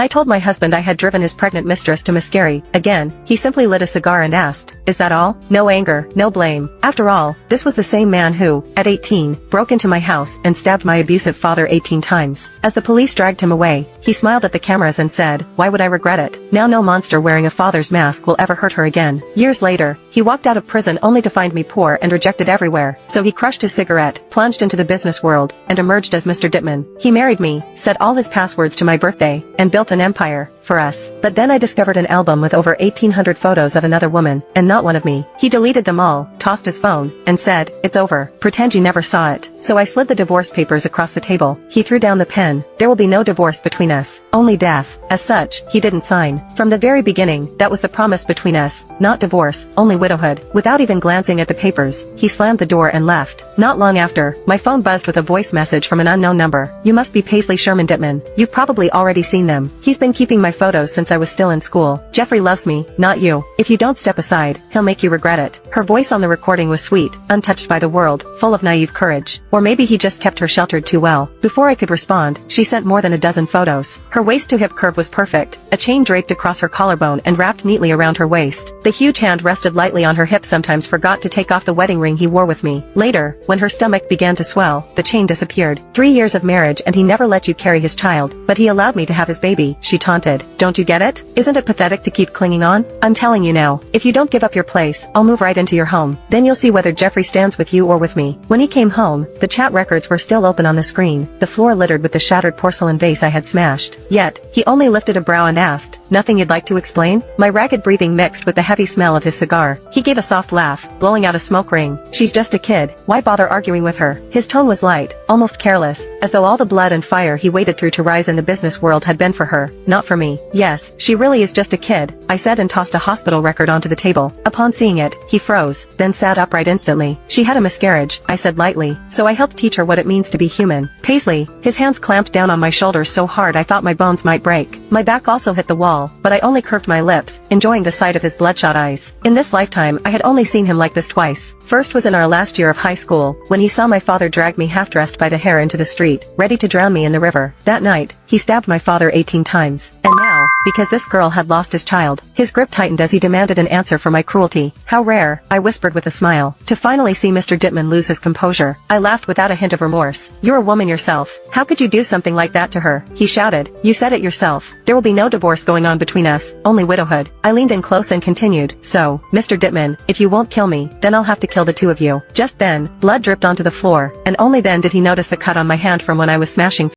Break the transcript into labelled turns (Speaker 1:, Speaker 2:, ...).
Speaker 1: I told my husband I had driven his pregnant mistress to Mascari. Again, he simply lit a cigar and asked, "Is that all?" No anger, no blame. After all, this was the same man who, at 18, broke into my house and stabbed my abusive father 18 times. As the police dragged him away, he smiled at the cameras and said, "Why would I regret it? Now no monster wearing a father's mask will ever hurt her again." Years later, he walked out of prison only to find me poor and rejected everywhere. So he crushed his cigarette, plunged into the business world, and emerged as Mr. Dittman. He married me, set all his passwords to my birthday, and built an empire for us. But then I discovered an album with over 1,800 photos of another woman, and not one of me. He deleted them all, tossed his phone, and said, "It's over. Pretend you never saw it." So I slid the divorce papers across the table. He threw down the pen. There will be no divorce between us, only death. As such, he didn't sign. From the very beginning, that was the promise between us, not divorce, only widowhood. Without even glancing at the papers, he slammed the door and left. Not long after, my phone buzzed with a voice message from an unknown number. "You must be Paisley Sherman Dittman. You've probably already seen them. He's been keeping my photos since I was still in school. Jeffrey loves me, not you. If you don't step aside, he'll make you regret it." Her voice on the recording was sweet, untouched by the world, full of naive courage. Or maybe he just kept her sheltered too well. Before I could respond, she sent more than a dozen photos. Her waist-to-hip curve was perfect, a chain draped across her collarbone and wrapped neatly around her waist. The huge hand rested lightly on her hip, sometimes forgot to take off the wedding ring he wore with me. Later, when her stomach began to swell, the chain disappeared. 3 years of marriage and he never let you carry his child, but he allowed me to have his baby, she taunted. Don't you get it? Isn't it pathetic to keep clinging on? I'm telling you now, if you don't give up your place, I'll move right into your home. Then you'll see whether Jeffrey stands with you or with me. When he came home, the chat records were still open on the screen, the floor littered with the shattered porcelain vase I had smashed. Yet, he only lifted a brow and asked, "Nothing you'd like to explain?" My ragged breathing mixed with the heavy smell of his cigar. He gave a soft laugh, blowing out a smoke ring. "She's just a kid. Why bother arguing with her?" His tone was light, almost careless, as though all the blood and fire he waded through to rise in the business world had been for her, not for me. "Yes, she really is just a kid," I said and tossed a hospital record onto the table. Upon seeing it, he froze, then sat upright instantly. "She had a miscarriage," I said lightly, "so I helped teach her what it means to be human." Paisley, his hands clamped down on my shoulders so hard I thought my bones might break. My back also hit the wall, but I only curved my lips, enjoying the sight of his bloodshot eyes. In this lifetime, I had only seen him like this twice. First was in our last year of high school, when he saw my father drag me half-dressed by the hair into the street, ready to drown me in the river. That night, he stabbed my father 18 times. And now, because this girl had lost his child, his grip tightened as he demanded an answer for my cruelty. "How rare," I whispered with a smile, to finally see Mr. Dittman lose his composure. I laughed without a hint of remorse. "You're a woman yourself. How could you do something like that to her?" he shouted. "You said it yourself. There will be no divorce going on between us, only widowhood." I leaned in close and continued, "So, Mr. Dittman, if you won't kill me, then I'll have to kill the two of you." Just then, blood dripped onto the floor, and only then did he notice the cut on my hand from when I was smashing